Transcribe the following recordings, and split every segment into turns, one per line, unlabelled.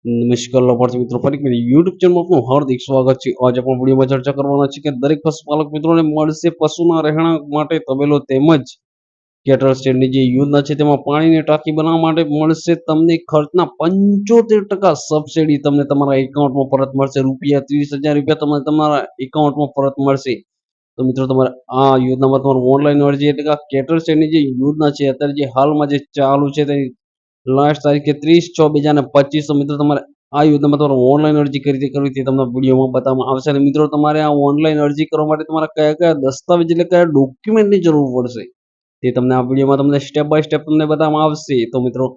નમસ્કાર લાભાર્થી મિત્રો, ફરી મારી યુટ્યુબ ચેનલમાં આપનું હાર્દિક સ્વાગત છે। આજે પણ વિડીયોમાં ચર્ચા કરવાના છે કે દરેક પશુપાલક મિત્રોને મળશે પશુના રહેણાંક માટે તબેલો તેમજ કેટલ સ્ટેન્ડની જે યોજના છે તેમાં પાણીની ટાંકી બનાવવા માટે મળશે તમને ખર્ચના 75% સબસિડી તમને તમારા એકાઉન્ટમાં પરત મળશે। રૂપિયા 30,000 તમને તમારા એકાઉન્ટમાં પરત મળશે। તો મિત્રો તમારે આ યોજનામાં તમારું ઓનલાઈન અરજી એટલે કે કેટલ સ્ટેન્ડની જે યોજના છે અત્યારે જે હાલમાં જે ચાલુ છે તેની લાસ્ટ તારીખે 30/6/2025 તો મિત્રો તમારે આ યોજનામાં તમારે ઓનલાઈન અરજી કઈ રીતે કરવી તે તમને વિડીયોમાં બતાવવામાં આવશે। અને મિત્રો તમારે આ ઓનલાઈન અરજી કરવા માટે તમારે કયા કયા દસ્તાવેજ એટલે કયા ડોક્યુમેન્ટની જરૂર પડશે તે તમને આ વિડીયોમાં તમને સ્ટેપ બાય સ્ટેપ તમને બતાવવામાં આવશે। તો મિત્રો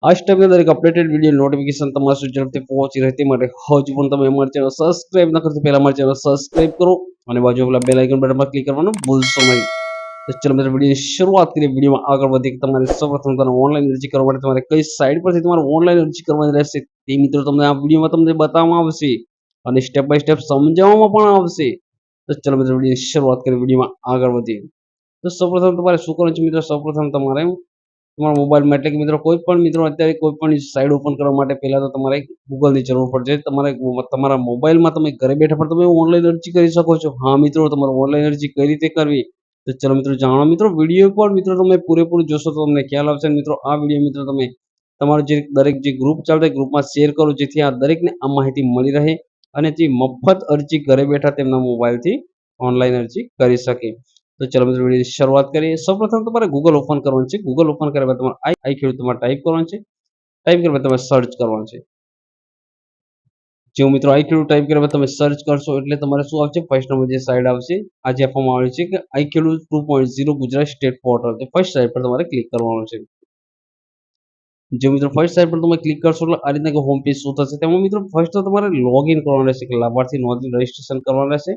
આ સ્ટેપની દરેક અપડેટેડ વિડીયો નોટિફિકેશન તમારા સુધી ઝડપથી પહોંચી રહે તે માટે હજુ પણ તમે અમારી ચેનલ સબસ્ક્રાઇબ ન કરતા પહેલા અમારી ચેનલ સબસ્ક્રાઇબ કરો અને બાજુ પેલા બેલ આઇકન બટન પર ક્લિક કરવાનું ભૂલશો નહીં। તો ચલો મિત્રો વિડીયોની શરૂઆત કરીએ। વિડીયોમાં આગળ વધીએ કે તમારે સૌપ્રથમ તમારે ઓનલાઈન અરજી કરવા માટે તમારે કઈ સાઇટ પરથી તમારે ઓનલાઈન અરજી કરવાની રહેશે તે મિત્રો તમને આ વિડીયોમાં તમને બતાવવામાં આવશે અને સ્ટેપ બાય સ્ટેપ સમજાવવામાં પણ આવશે। તો ચલો મિત્રો વિડીયોની શરૂઆત કરીએ, વિડીયોમાં આગળ વધીએ। તો સૌપ્રથમ તમારે શું કરવાનું છે મિત્રો, સૌપ્રથમ તમારે તમારા મોબાઈલમાં એટલે કે મિત્રો કોઈ પણ મિત્રો અત્યારે કોઈ પણ સાઇટ ઓપન કરવા માટે પહેલા તો તમારે ગૂગલની જરૂર પડશે। તમારે તમારા મોબાઈલમાં તમે ઘરે બેઠા પણ તમે ઓનલાઈન અરજી કરી શકો છો। હા મિત્રો, તમારે ઓનલાઈન અરજી કઈ રીતે કરવી તો ચલો મિત્રો જાણો। મિત્રો વિડીયો પર મિત્રો તમે પૂરેપૂરું જોશો તો તમને ખ્યાલ આવશે। મિત્રો આ વિડીયો મિત્રો તમે તમારું જે દરેક જે ગ્રુપ ચાલતા ગ્રુપમાં શેર કરો જેથી આ દરેકને આ માહિતી મળી રહે અને જે મફત અરજી ઘરે બેઠા તેમના મોબાઈલથી ઓનલાઈન અરજી કરી શકે। તો ચલો મિત્રો વિડીયોની શરૂઆત કરીએ। સૌપ્રથમ તમારે ગૂગલ ઓપન કરવાનું છે। ગૂગલ ઓપન કર્યા બાદ તમારે આઈ ખેડૂત તમારે ટાઈપ કરવાનું છે। ટાઈપ કર્યા બાદ તમારે સર્ચ કરવાનું છે। જો મિત્રો આઈ ખેડૂત ટાઈપ કર્યા બાદ તમે સર્ચ કરશો એટલે તમારે શું આવશે, ફર્સ્ટ નંબર જે સાઇટ આવશે આ જે આપવામાં આવી છે કે આઈ ખેડૂત 2.0 ગુજરાત સ્ટેટ પોર્ટલ, તે ફર્સ્ટ સાઇટ પર તમારે ક્લિક કરવાનું છે। જો મિત્રો ફર્સ્ટ સાઇટ પર તમે ક્લિક કરશો એટલે આ રીતના હોમ પેજ શું થશે, તેમાં મિત્રો ફર્સ્ટ તો તમારે લોગિન કરવાનું રહેશે કે લાભાર્થી નોંધણી રજીસ્ટ્રેશન કરવાનું રહેશે।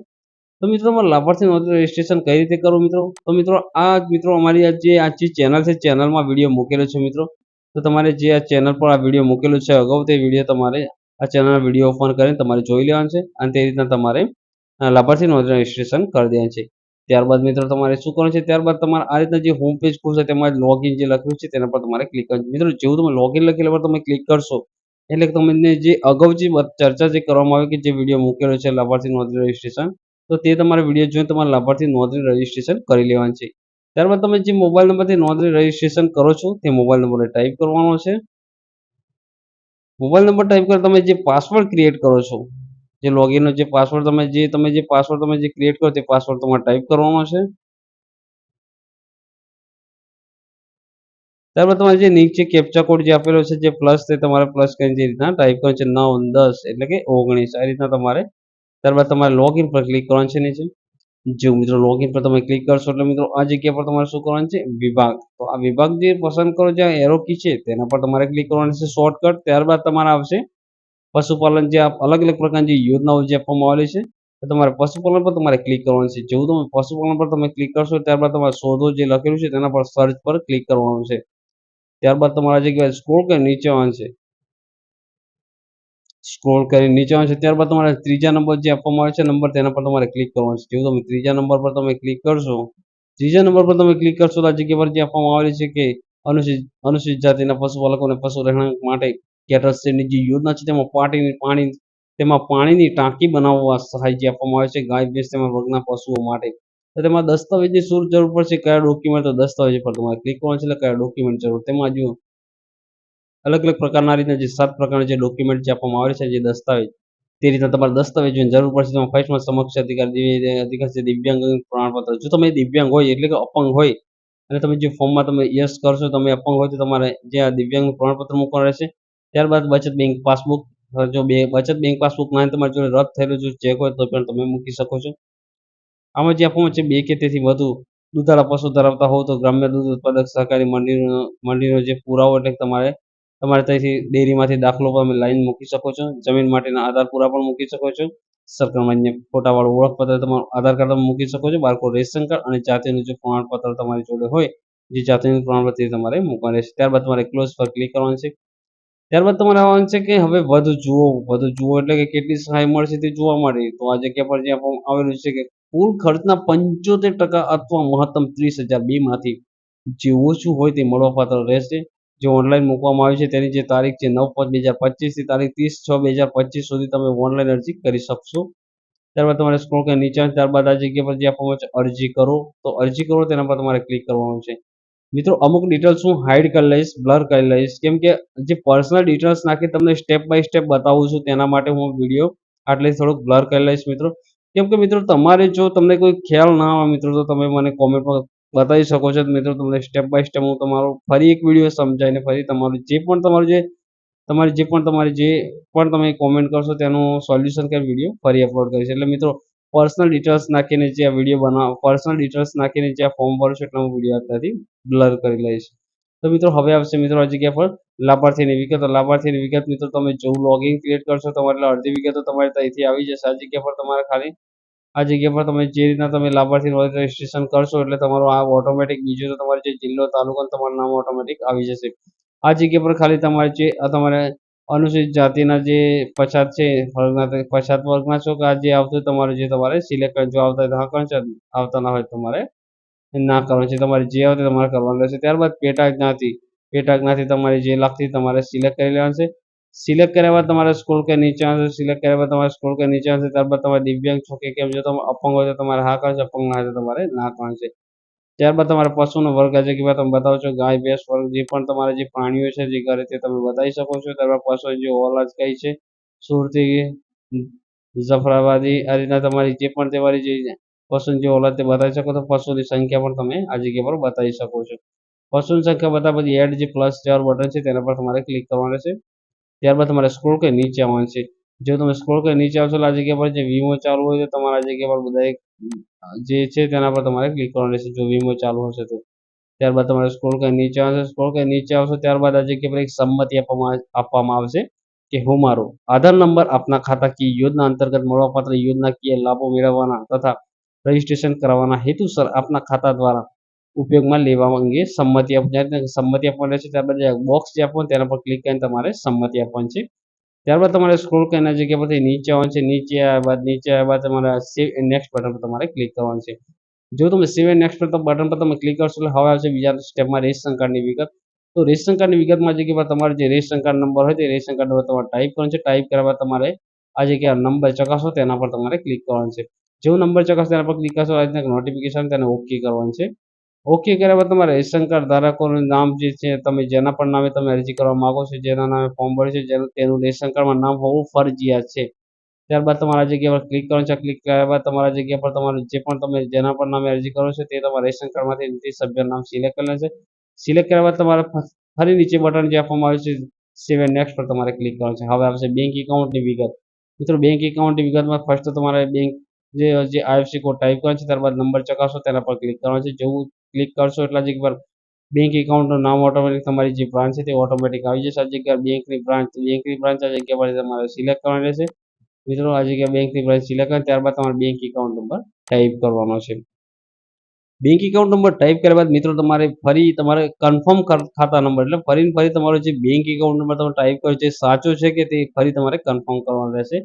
તો મિત્રો તમારે લાભાર્થી નોંધણી રજીસ્ટ્રેશન કઈ રીતે કરવું મિત્રો, તો મિત્રો આ મિત્રો અમારી આ જે ચેનલ છે ચેનલમાં વિડીયો મૂકેલો છે મિત્રો। તો તમારે જે આ ચેનલ પર આ વિડીયો મૂકેલો છે અગાઉ તે વિડીયો તમારે આ ચેનલના વિડીયો ઓપન કરીને તમારે જોઈ લેવાનું છે અને તે રીતના તમારે લાભાર્થી નોંધણી રજીસ્ટ્રેશન કરી દેવાનું છે। ત્યારબાદ મિત્રો તમારે શું કરવાનું છે, ત્યારબાદ તમારે આ રીતના જે હોમ પેજ ખુલશે તેમાં લોગિન જે લખ્યું છે તેના પર તમારે ક્લિક કરવાનું છે। મિત્રો જેવું તમે લોગિન લખેલા પર તમે ક્લિક કરશો એટલે તમને જે અગાઉ જે ચર્ચા જે કરવામાં આવી કે જે વિડીયો મૂકેલો છે લાભાર્થી નોંધણી રજીસ્ટ્રેશન, તો તે તમારે વિડીયો જોઈને તમારે લાભાર્થી નોંધણી રજીસ્ટ્રેશન કરી લેવાનું છે। ત્યારબાદ તમે જે મોબાઈલ નંબરથી નોંધણી રજીસ્ટ્રેશન કરો છો તે મોબાઈલ નંબર ટાઈપ કરવાનો છે। મોબાઈલ નંબર ટાઈપ કરી તમે જે પાસવર્ડ ક્રિએટ કરો છો, જે લોગિનનો જે પાસવર્ડ તમે જે પાસવર્ડ તમે જે ક્રિએટ કરો તે પાસવર્ડ તમારે ટાઈપ કરવાનો છે। ત્યારબાદ તમારે જે નીચે કેપ્ચા કોડ જે આપેલો છે જે પ્લસ તે તમારે પ્લસ કરીને જે રીતના ટાઈપ કરવાનું છે 9 10 એટલે કે 19 આ રીતના તમારે ત્યારબાદ તમારે લોગિન પર ક્લિક કરવાનું છે નીચે। જો મિત્રો લોગિન પર તમે ક્લિક કરશો એટલે મિત્રો આ જગ્યા પર તમારે શું કરવાનું છે, વિભાગ, તો આ વિભાગ જે પસંદ કરો જ્યાં એરો કી છે તેના પર તમારે ક્લિક કરવાનું છે શોર્ટકટ। ત્યારબાદ તમારે આવશે પશુપાલન જે અલગ અલગ પ્રકારની જે યોજનાઓ જે આપવામાં આવેલી છે તો તમારે પશુપાલન પર તમારે ક્લિક કરવાનું છે। જેવું તમે પશુપાલન પર તમે ક્લિક કરશો ત્યારબાદ તમારે શોધો જે લખેલું છે તેના પર સર્ચ પર ક્લિક કરવાનું છે। ત્યારબાદ તમારા જગ્યાએ સ્ક્રોલ કરી નીચે આવવાનું છે, સ્ક્રોલ કરી નીચે આવવાનું છે। ત્યારબાદ તમારે ત્રીજા નંબર જે આપવામાં આવે છે નંબર તેના પર તમારે ક્લિક કરવાનું છે। જેવું તમે ત્રીજા નંબર પર તમે ક્લિક કરશો, ત્રીજા નંબર પર તમે ક્લિક કરશો તો આ જગ્યા પર જે આપવામાં આવેલી છે કે અનુસૂચિત જાતિના પશુપાલકોને પશુ રહેણાંક માટે કેટલ સ્ટેન્ડની જે યોજના છે તેમાં પાણીની ટાંકી બનાવવા સહાય જે આપવામાં આવે છે ગાય ભેંસ તેમજ વર્ગના પશુઓ માટે। તો તેમાં દસ્તાવેજની શું જરૂર પડશે, કયા ડોક્યુમેન્ટ, તો દસ્તાવેજ પર તમારે ક્લિક કરવાનું છે એટલે કયા ડોક્યુમેન્ટ જરૂર, તેમાં જો અલગ અલગ પ્રકારના રીતના જે 7 પ્રકારના જે ડોક્યુમેન્ટ જે આપવામાં આવે છે જે દસ્તાવેજ, તે રીતના તમારે દસ્તાવેજોની જરૂર પડશે। તેમાં ફર્સ્ટમાં સમક્ષ અધિકાર છે દિવ્યાંગ પ્રમાણપત્ર, જો તમે દિવ્યાંગ હોય એટલે કે અપંગ હોય અને તમે જે ફોર્મમાં તમે યસ કરશો તમે અપંગ હોય તો તમારે જે આ દિવ્યાંગ પ્રમાણપત્ર મૂકવાનું રહેશે। ત્યારબાદ બચત બેંક પાસબુક, જો બચત બેંક પાસબુક ના તમારી જોડે રદ થયેલું જો ચેક હોય તો પણ તમે મૂકી શકો છો। આમાં જે આપવામાં છે 2 કે તેથી વધુ દૂધાળા પશુ ધરાવતા હોવ તો ગ્રામ્ય દૂધ ઉત્પાદક સહકારી મંડીનો જે પુરાવો એટલે તમારે ત્યાંથી ડેરીમાંથી દાખલો તમે લાઈન મૂકી શકો છો। જમીન માટેના આધાર પુરા પણ મૂકી શકો છો। સરકાર માન્ય ફોટાવાળું ઓળખપત્ર તમારું આધાર કાર્ડ તમે મૂકી શકો છો। બાળકો રેશન કાર્ડ અને જાતિનું જે પ્રમાણપત્ર તમારી જોડે હોય જે જાતિનું પ્રમાણપત્ર તમારે મૂકવાનું રહેશે। ત્યારબાદ તમારે ક્લોઝ પર ક્લિક કરવાનું છે। ત્યારબાદ તમારે આવવાનું છે કે હવે વધુ જુઓ એટલે કે કેટલી સહાય મળશે તે જોવા માટે, તો આ જગ્યા પર જે આવેલું છે કે કુલ ખર્ચના 75% અથવા મહત્તમ 30,000 બેમાંથી જે ઓછું હોય તે મળવાપાત્ર રહેશે। જે ઓનલાઈન મૂકવામાં આવી છે તેની જે તારીખ છે 9/5/2025 થી તારીખ 30/6/2025 સુધી તમે ઓનલાઈન અરજી કરી શકશો। ત્યારબાદ તમારે સ્ક્રોલ કરીને નીચે આવે ત્યારબાદ આ જગ્યા પર જે આપવામાં આવે છે અરજી કરો, તો અરજી કરો તેના પર તમારે ક્લિક કરવાનું છે। મિત્રો અમુક ડિટેલ્સ હું હાઈડ કરી લઈશ, બ્લર કરી લઈશ, કેમ કે જે પર્સનલ ડિટેલ્સ નાખી તમને સ્ટેપ બાય સ્ટેપ બતાવું છું તેના માટે હું વિડીયો આટલે થોડુંક બ્લર કરી લઈશ મિત્રો। કેમ કે મિત્રો તમારે જો તમને કોઈ ખ્યાલ ના આવે મિત્રો તો તમે મને કોમેન્ટમાં બતાવી શકો છો। તો મિત્રો તમને સ્ટેપ બાય સ્ટેપ હું તમારો ફરી એક વિડીયો સમજાવીને ફરી તમારું જે પણ તમે કોમેન્ટ કરશો તેનું સોલ્યુશન કરી વિડીયો ફરી અપલોડ કરીશ। એટલે મિત્રો પર્સનલ ડિટેલ્સ નાખીને જે આ વિડીયો પર્સનલ ડિટેલ્સ નાખીને જે આ ફોર્મ ભરશો એટલે હું વિડીયો અત્યારથી બ્લર કરી લઈશ। તો મિત્રો હવે આવશે મિત્રો આ જગ્યા પર લાભાર્થીની વિગત। તો લાભાર્થીની વિગત મિત્રો તમે જેવું લોગિન ક્રિએટ કરશો તમારે એટલે અડધી વિગતો તમારે ત્યાંથી આવી જશે। આ જગ્યા પર તમારે ખાલી આ જગ્યા પર તમે જે રીતના તમે લાભાર્થીનું રજિસ્ટ્રેશન કરશો એટલે તમારું આ ઓટોમેટિક બીજું તો તમારે જે જિલ્લો તાલુકો તમારું નામ ઓટોમેટિક આવી જશે। આ જગ્યા પર ખાલી તમારે જે તમારે અનુસૂચિત જાતિના જે પછાત છે પછાત વર્ગના છો કે આ જે આવતું તમારે સિલેક્ટ જો આવતા હોય તો હા કરવાનું છે, આવતા ના હોય તમારે ના કરવાનું છે। તમારે જે આવે તે તમારે કરવાનું રહેશે। ત્યારબાદ પેટા જ્ઞાતિ તમારે જે લાગતી તમારે સિલેક્ટ કરી લેવાનું છે। સિલેક્ટ કર્યા બાદ તમારે સ્ક્રોલ કરી નીચે આવશે। સિલેક્ટ કર્યા બાદ તમારે સ્ક્રોલ કરી નીચે આવશે। ત્યારબાદ તમારે દિવ્યાંગ છો કે કેમ, જો તમે અપંગ હોય તો તમારે હા કરવાનું છે, અપંગ ના હોય તો તમારે ના કરવાનું છે। ત્યારબાદ તમારે પશુનો વર્ગ આ જગ્યા તમે બતાવો છો, ગાય ભેંસ વર્ગ જે પણ તમારે જે પ્રાણીઓ છે જે ઘરે તે તમે બતાવી શકો છો। ત્યારબાદ પશુ જે ઓલાદ કઈ છે, સુરતી, જફરાબાદી, આ રીતના તમારી જે પણ તમારી જે પશુની જે ઓલાદ તે બતાવી શકો છો। પશુની સંખ્યા પણ તમે આ જગ્યા પર બતાવી શકો છો। પશુની સંખ્યા બતાવ્યા પછી એડ જે પ્લસ 4 બટન છે તેના પર તમારે ક્લિક કરવાનું રહેશે। ત્યારબાદ તમારે સ્ક્રોલ કરી નીચે આવવાનું છે। જો તમે સ્ક્રોલ કરી નીચે આવશો આ જગ્યા પર જે વીમો ચાલુ હોય તો તમારા જગ્યા પર બધા જે છે તેના પર તમારે ક્લિક કરવાનું રહેશે જો વીમો ચાલુ હશે તો। ત્યારબાદ તમારે સ્ક્રોલ કરી નીચે આવશે। સ્ક્રોલ કરી નીચે આવશો ત્યારબાદ આ જગ્યા પર એક સંમતિ આપવામાં આવશે કે હું મારો આધાર નંબર આપના ખાતાકીય યોજના અંતર્ગત મળવાપાત્ર યોજનાકીય લાભો મેળવવાના તથા રજીસ્ટ્રેશન કરાવવાના હેતુસર આપના ખાતા દ્વારા ઉપયોગમાં લેવા અંગે સંમતિ આપવાની રહેશે। ત્યારબાદ બોક્સ જે આપવાનું તેના પર ક્લિક કરીને તમારે સંમતિ આપવાની છે। ત્યારબાદ તમારે સ્ક્રોલ કરીને જગ્યા પરથી નીચે આવવાનું છે। નીચે આવ્યા બાદ તમારે સેવ એન્ડ નેક્સ્ટ બટન પર તમારે ક્લિક કરવાનું છે। જો તમે સેવ એન્ડ નેક્સ્ટ બટન પર તમે ક્લિક કરશો એટલે હવે આવશે બીજા સ્ટેપમાં રેશન કાર્ડની વિગત। તો રેશન કાર્ડની વિગતમાં જગ્યા પર તમારે જે રેશન કાર્ડ નંબર હોય તે રેશન કાર્ડ નંબર તમારે ટાઈપ કરવાનો છે। ટાઈપ કર્યા બાદ તમારે આ જગ્યા નંબર ચકાસો તેના પર તમારે ક્લિક કરવાનું છે। જેવો નંબર ચકાસો તેના પર ક્લિક કરશો આ રીતના નોટિફિકેશન તેને ઓકે કરવાનું છે। ઓકે કર્યા બાદ તમારે રેશન કાર્ડ ધારકોનું નામ જે છે તમે જેના પણ નામે તમે અરજી કરવા માંગો છો, જેના નામે ફોર્મ ભર્યું છે તેનું રેશન કાર્ડમાં નામ હોવું ફરજિયાત છે। ત્યારબાદ તમારા જગ્યા પર ક્લિક કરવાનું છે। ક્લિક કર્યા બાદ તમારા જગ્યા પર તમારું જે પણ તમે જેના પણ નામે અરજી કરો છો તે તમારા રેશન કાર્ડમાંથી નીચે સભ્યનું નામ સિલેક્ટ કરી લેશે। સિલેક્ટ કર્યા બાદ તમારે ફરી નીચે બટન જે આપવામાં આવ્યું છે સેવ એન્ડ નેક્સ્ટ પર તમારે ક્લિક કરવાનું છે। હવે આવશે બેંક એકાઉન્ટની વિગત। મિત્રો બેંક એકાઉન્ટની વિગતમાં ફર્સ્ટ તમારે બેંક જે આઈએફએસસી કોડ ટાઈપ કરવાનો છે। ત્યારબાદ નંબર ચકાસો તેના પર ક્લિક કરવાનું છે। જેવું ક્લિક કરશો એટલા જગ્યા પર બેંક એકાઉન્ટનું નામ ઓટોમેટિક તમારી જે બ્રાન્ચ છે તે ઓટોમેટિક આવી જશે। આ જગ્યા બેંકની બ્રાન્ચ આ જગ્યા પર તમારે સિલેક્ટ કરવાની રહેશે। મિત્રો આ જગ્યા બેંકની બ્રાન્ચ સિલેક્ટ કરી ત્યારબાદ તમારે બેંક એકાઉન્ટ નંબર ટાઈપ કરવાનો છે। બેંક એકાઉન્ટ નંબર ટાઈપ કર્યા બાદ મિત્રો તમારે ફરી તમારે કન્ફર્મ ખાતા નંબર એટલે ફરી તમારો જે બેંક એકાઉન્ટ નંબર તમે ટાઈપ કર્યો છે સાચો છે કે તે ફરી તમારે કન્ફર્મ કરવાનો રહેશે।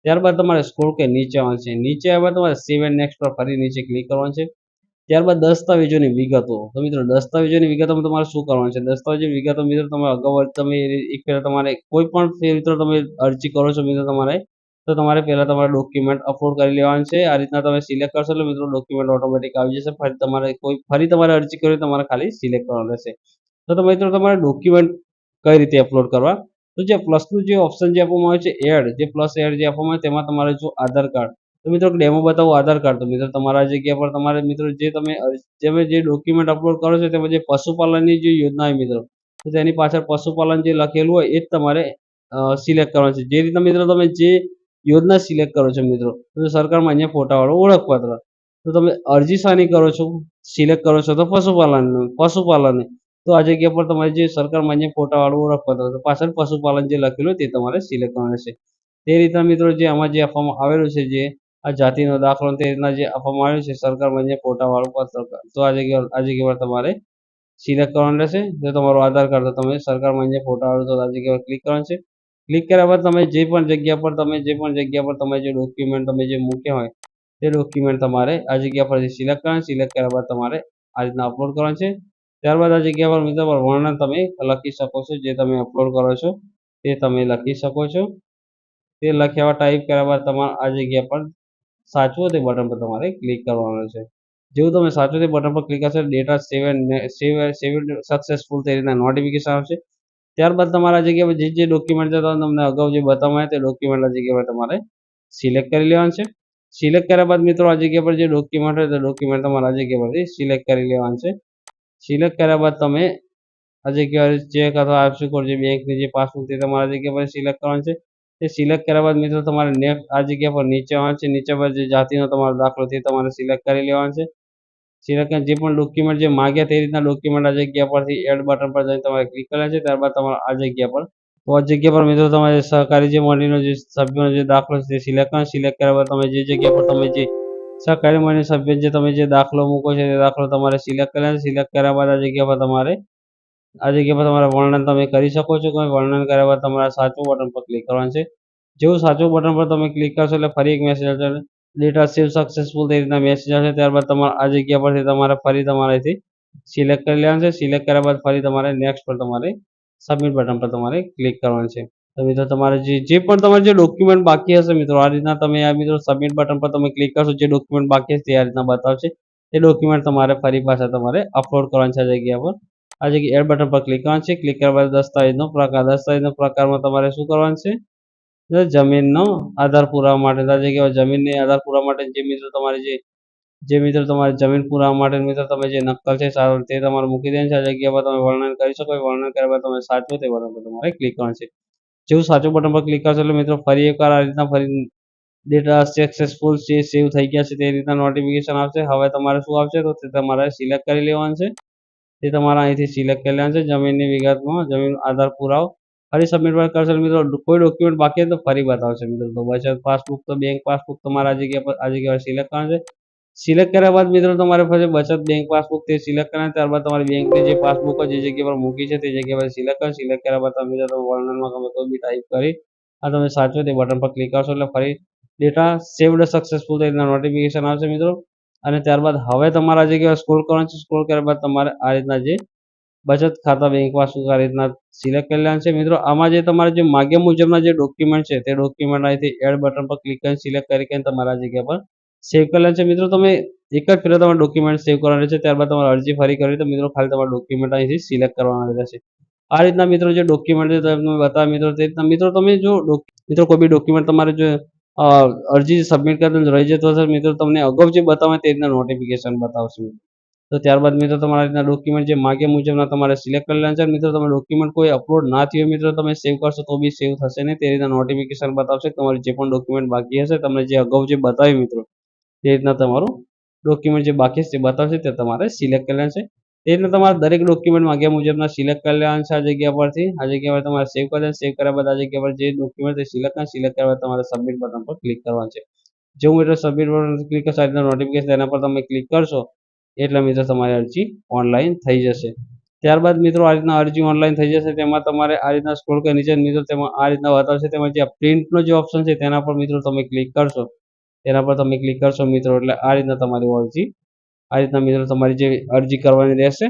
ત્યારબાદ તમારે સ્ક્રોલ કરી નીચે આવવાનું છે। નીચે આવ્યા તમારે સેવ એન્ડ નેક્સ્ટ પર ફરી નીચે ક્લિક કરવાનું છે। ત્યારબાદ દસ્તાવેજોની વિગતો। તો મિત્રો દસ્તાવેજોની વિગતોમાં તમારે શું કરવાનું છે? દસ્તાવેજોની વિગતો મિત્રો તમે અગાઉ તમે એક પહેલા તમારે કોઈ પણ મિત્રો તમે અરજી કરો છો મિત્રો તો તમારે પહેલા તમારે ડોક્યુમેન્ટ અપલોડ કરી લેવાનું છે। આ રીતના તમે સિલેક્ટ કરશો એટલે મિત્રો ડોક્યુમેન્ટ ઓટોમેટિક આવી જશે। ફરી તમારે અરજી કરવી તમારે ખાલી સિલેક્ટ કરવાનું રહેશે। તો મિત્રો તમારે ડોક્યુમેન્ટ કઈ રીતે અપલોડ કરવા? તો જે પ્લસનું જે ઓપ્શન જે આપવામાં આવે છે એડ જે પ્લસ એડ જે આપવામાં આવે તેમાં તમારે જો આધાર કાર્ડ તો મિત્રો ડેમો બતાવો આધાર કાર્ડ તો મિત્રો તમારા જગ્યા પર તમારે મિત્રો જે તમે જે ડોક્યુમેન્ટ અપલોડ કરો છો તેમાં જે પશુપાલનની જે યોજના હોય મિત્રો તો તેની પાછળ પશુપાલન જે લખેલું હોય એ જ તમારે સિલેક્ટ કરવાનું છે। જે રીતના મિત્રો તમે જે યોજના સિલેક્ટ કરો છો મિત્રો તો સરકાર માન્ય ફોટાવાળું ઓળખપત્ર તો તમે અરજી શાની કરો છો સિલેક્ટ કરો છો તો પશુપાલનની તો આ જગ્યા પર તમારે જે સરકાર માન્ય ફોટાવાળું ઓળખપત્ર તો પાછળ પશુપાલન જે લખેલું હોય તે તમારે સિલેક્ટ કરવાનું રહેશે। તે રીતના મિત્રો જે આમાં જે આપવામાં આવેલું છે જે આ જાતિનો દાખલો તે રીતના જે આપવામાં આવ્યું છે સરકાર માન્ય ફોટાવાળું પત્ર તો આ જગ્યા પર તમારે સિલેક્ટ કરવાનું રહેશે। જો તમારું આધાર કાર્ડ તો તમે સરકાર માન્ય ફોટાવાળું તો આ જગ્યા પર ક્લિક કરવાનું છે। ક્લિક કર્યા બાદ તમે જે પણ જગ્યા પર તમે જે ડોક્યુમેન્ટ તમે જે મૂક્યા હોય તે ડોક્યુમેન્ટ તમારે આ જગ્યા પરથી સિલેક્ટ કરવાનું। સિલેક્ટ કર્યા બાદ તમારે આ રીતના અપલોડ કરવાનું છે। ત્યારબાદ આ જગ્યા પર મિત્રો વર્ણન તમે લખી શકો છો, જે તમે અપલોડ કરો છો તે તમે લખી શકો છો. તે લખ્યા ટાઈપ કર્યા બાદ તમારે આ જગ્યા પર સાચવો તે બટન પર તમારે ક્લિક કરવાનું છે. જેવું તમે સાચવો તે બટન પર ક્લિક કરશો, ડેટા સેવ સક્સેસફુલ તે રીતના નોટિફિકેશન આવશે. ત્યારબાદ તમારા જગ્યા પર જે ડોક્યુમેન્ટ છે તમને અગાઉ જે બતાવવામાં તે ડોક્યુમેન્ટ આ જગ્યા પર તમારે સિલેક્ટ કરી લેવાનું છે. સિલેક્ટ કર્યા બાદ મિત્રો આ જગ્યા પર જે ડોક્યુમેન્ટ હોય તે ડોક્યુમેન્ટ તમારે આ જગ્યા પરથી સિલેક્ટ કરી લેવાનું છે. સિલેક્ટ કર્યા બાદ તમે આ જગ્યા પર ચેક અથવા આપશું કોડ જે બેંકની જે પાસબુક તે તમારા જગ્યા પર સિલેક્ટ કરવાનું છે. તે સિલેક્ટ કર્યા બાદ મિત્રો તમારે નેક્સ્ટ આ જગ્યા પર નીચે આવવાનું છે. નીચે પર જે જાતિનો તમારો દાખલો તે તમારે સિલેક્ટ કરી લેવાનો છે. સિલેક્ટ જે પણ ડોક્યુમેન્ટ જે માગ્યા તે રીતના ડોક્યુમેન્ટ આ જગ્યા પરથી એડ બટન પર જઈને તમારે ક્લિક કરવાનું છે. ત્યારબાદ તમારે આ જગ્યા પર તો આ જગ્યા પર મિત્રો તમારે સહકારી જે મંડળીનો જે સભ્યોનો જે દાખલો છે તે સિલેક્ટ કરવાનો. સિલેક્ટ કર્યા બાદ તમે જે જગ્યા પર તમે જે સહકારી મંડળી સભ્ય જે તમે જે દાખલો મૂકો છો તે દાખલો તમારે સિલેક્ટ કરવાનો. સિલેક્ટ કર્યા બાદ આ જગ્યા પર તમારે વર્ણન તમે કરી શકો છો. વર્ણન કર્યા બાદ તમારે સાચું બટન પર ક્લિક કરવાનું છે. જેવું સાચું બટન પર તમે ક્લિક કરશો એટલે ફરી એક મેસેજ આવશે, ડેટા સેવ સક્સેસફુલ તે રીતના મેસેજ આવશે. ત્યારબાદ તમારે આ જગ્યા પરથી તમારે ફરી તમારેથી સિલેક્ટ કરી લેવાનું છે. સિલેક્ટ કર્યા બાદ ફરી તમારે નેક્સ્ટ પર તમારે સબમિટ બટન પર તમારે ક્લિક કરવાનું છે. તો મિત્રો તમારે જે પણ તમારે જે ડોક્યુમેન્ટ બાકી હશે મિત્રો આ રીતના તમે આ મિત્રો સબમિટ બટન પર તમે ક્લિક કરશો, જે ડોક્યુમેન્ટ બાકી હશે તે આ રીતના બતાવશે. તે ડોક્યુમેન્ટ તમારે ફરી પાછા તમારે અપલોડ કરવાનું છે. આ જગ્યા પર આ જગ્યા એડ બટન પર ક્લિક કરવાનું છે. ક્લિક કર્યા બાદ દસ્તાવેજનો પ્રકારમાં તમારે શું કરવાનું છે, જમીનનો આધાર પુરાવા માટે આ જગ્યાએ જમીનની આધાર પુરાવા માટે જે મિત્રો તમારે જમીન પુરાવા માટે મિત્રો તમે જે નકલ છે તે તમારે મૂકી દેવાની છે. આ જગ્યા પર તમે વર્ણન કરી શકો. વર્ણન કર્યા બાદ તમે સાચવો તે બટન પર તમારે ક્લિક કરવાનું છે. જેવું સાચું બટન પર ક્લિક કરશો એટલે મિત્રો ફરી એકવાર આ રીતના ફરી ડેટા સક્સેસફુલ સેવ થઈ ગયા છે તે રીતના નોટિફિકેશન આવશે. હવે તમારે શું આવશે તો તે તમારે સિલેક્ટ કરી લેવાનું છે. તે તમારે અહીંથી સિલેક્ટ કરી લેવાનું છે. જમીનની વિગતમાં જમીન આધાર પુરાવો ફરી સબમિટ પર કરશો મિત્રો કોઈ ડોક્યુમેન્ટ બાકી હોય તો ફરી બતાવશે મિત્રો. તો બચત પાસબુક તો બેંક પાસબુક તમારે આ જગ્યા પર સિલેક્ટ કરવાનું છે. સિલેક્ટ કર્યા બાદ મિત્રો તમારે પછી બચત બેંક પાસબુક તે સિલેક્ટ કરવાનું. ત્યારબાદ તમારી બેંકની જે પાસબુક જે જગ્યા પર મૂકી છે તે જગ્યા પર સિલેક્ટ કરો. સિલેક્ટ કર્યા બાદ તમે વર્ણનમાં તમે કોઈ બી ટાઈપ કરી આ તમે સાચો તે બટન પર ક્લિક કરશો એટલે ફરી ડેટા સેવડ સક્સેસફુલ થઈને નોટિફિકેશન આવશે મિત્રો. અને ત્યારબાદ હવે તમારે આ જગ્યાએ સ્ક્રોલ કરવાનું છે. સ્ક્રોલ કર્યા બાદ તમારે આ રીતના જે બચત ખાતા બેંક પાસબુક આ રીતના સિલેક્ટ કરી લેવાનું છે મિત્રો. આમાં જે તમારે જે માગ્યા મુજબના જે ડોક્યુમેન્ટ છે તે ડોક્યુમેન્ટ અહીંથી એડ બટન પર ક્લિક કરીને સિલેક્ટ કરીને તમારા જગ્યા પર સેવ કરી લેવાનું છે મિત્રો. તમે એક જ ફેરા તમારે ડોક્યુમેન્ટ સેવ કરવાનું રહેશે. ત્યારબાદ તમારે અરજી ફરી કરવી તો મિત્રો ખાલી તમારે ડોક્યુમેન્ટ અહીંથી સિલેક્ટ કરવાના રહેશે. આ રીતના મિત્રો જે ડોક્યુમેન્ટ છે તમને બતાવ્યા મિત્રો તે રીતના મિત્રો તમે જો મિત્રો કોઈ બી ડોક્યુમેન્ટ તમારે જો અરજી સબમિટ કરતા રહી જતો હશે મિત્રો તમને અગાઉ જે બતાવે તે રીતના નોટિફિકેશન બતાવશે. તો ત્યારબાદ મિત્રો તમારા રીતના ડોક્યુમેન્ટ જે માગ્યા મુજબના તમારે સિલેક્ટ કરી લેવાનું છે. મિત્રો તમે ડોક્યુમેન્ટ કોઈ અપલોડ ના થયું મિત્રો તમે સેવ કરશો તો બી સેવ થશે નહીં. તે રીતના નોટિફિકેશન બતાવશે. તમારે જે પણ ડોક્યુમેન્ટ બાકી હશે તમને જે અગાઉ જે બતાવ્યું મિત્રો તે રીતના તમારું ડોક્યુમેન્ટ જે બાકી છે તે બતાવશે તે તમારે સિલેક્ટ કરી લેવાનું છે. તે રીતના તમારે દરેક ડોક્યુમેન્ટ માગ્યા મુજબના સિલેક્ટ કરી લેવાનું છે. આ જગ્યા પરથી આ જગ્યા પર તમારે સેવ કરી દેવાનું. સેવ કર્યા બાદ આ જગ્યા પર જે ડોક્યુમેન્ટ સિલેક્ટ કર્યા બાદ તમારે સબમિટ બટન પર ક્લિક કરવાનું છે. જેવું મિત્રો સબમિટ બટન ક્લિક કરશો આ રીતના નોટિફિકેશન એના પર તમે ક્લિક કરશો એટલે મિત્રો તમારી અરજી ઓનલાઈન થઈ જશે. ત્યારબાદ મિત્રો આ રીતના અરજી ઓનલાઈન થઈ જશે. તેમાં તમારે આ રીતના સ્ક્રોલ કરી નીચે મિત્રો તેમાં આ રીતના બતાવશે. તેમાં જે પ્રિન્ટનો જે ઓપ્શન છે તેના પર મિત્રો તમે ક્લિક કરશો. તેના પર તમે ક્લિક કરશો મિત્રો એટલે આ રીતના તમારી અરજી આ રીતના મિત્રો તમારી જે અરજી કરવાની રહેશે.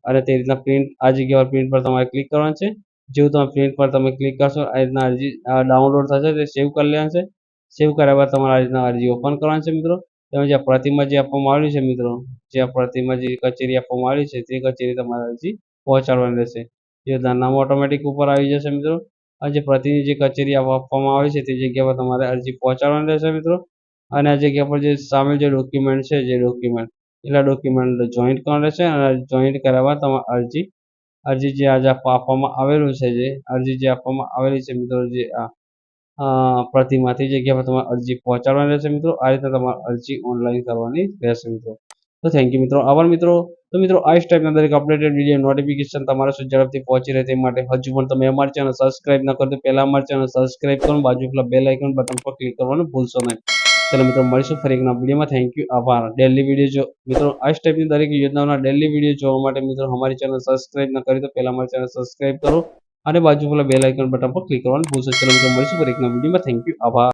અને તે રીતના પ્રિન્ટ આ જગ્યા પર પ્રિન્ટ પર તમારે ક્લિક કરવાનું છે. જેવું તમે પ્રિન્ટ પર તમે ક્લિક કરશો આ રીતના અરજી ડાઉનલોડ થશે. તે સેવ કરી લેવાનું છે. સેવ કર્યા બાદ તમારે આ રીતના અરજી ઓપન કરવાની છે મિત્રો. તમે જે પ્રતિમા જે આપવામાં આવી છે મિત્રો જે પ્રતિમા જે કચેરી આપવામાં આવી છે તે કચેરી તમારે અરજી પહોંચાડવાની રહેશે. જે નામ ઓટોમેટિક ઉપર આવી જશે મિત્રો. આ જે પ્રતિની જે કચેરી આપવામાં આવી છે તે જગ્યા પર તમારે અરજી પહોંચાડવાની રહેશે મિત્રો. અને આ જગ્યા પર જે સામેલ જે ડોક્યુમેન્ટ છે જે ડોક્યુમેન્ટ એટલા ડોક્યુમેન્ટ જોઈન્ટ કરવાનું રહેશે. અને જોઈન્ટ કર્યા બાદ તમારે અરજી જે આજે આપવામાં આવેલું છે જે અરજી જે આપવામાં આવેલી છે મિત્રો જે પ્રતિમાંથી જગ્યા પર તમારે અરજી પહોંચાડવાની રહેશે મિત્રો. આ રીતે તમારે અરજી ઓનલાઈન કરવાની રહેશે મિત્રો. તો થેન્ક યુ મિત્રો. આભાર મિત્રો. તો મિત્રો આ ટાઈપના દરેક અપડેટેડ વિડીયો નોટિફિકેશન તમારા સુધી ઝડપથી પહોંચી રહે તે માટે હજુ પણ તમે અમારી ચેનલ સબસ્ક્રાઇબ ન કરો તો પહેલા અમારી ચેનલ સબસ્ક્રાઇબ કરો. બાજુ પેલા બેલ આઇકન બટન પર ક્લિક કરવાનું ભૂલશો નહીં. ચલો મિત્રો મળીશું ફરી એક નવા વિડીયોમાં. Thank you. આભાર. ડેલી વિડીયો જો મિત્રો આ ટાઈપની દરેક યોજનાઓના ડેલી વિડીયો જોવા માટે મિત્રો અમારી ચેનલ સબસ્ક્રાઇબ ન કરી તો પહેલા અમારી ચેનલ સબસ્ક્રાઇબ કરો અને બાજુ પેલા બેલ આઇકન બટન પર ક્લિક કરવાનું ભૂલશો. ચલો મિત્રો મળીશું ફરી એક નવા વિડીયોમાં. Thank you. આભાર.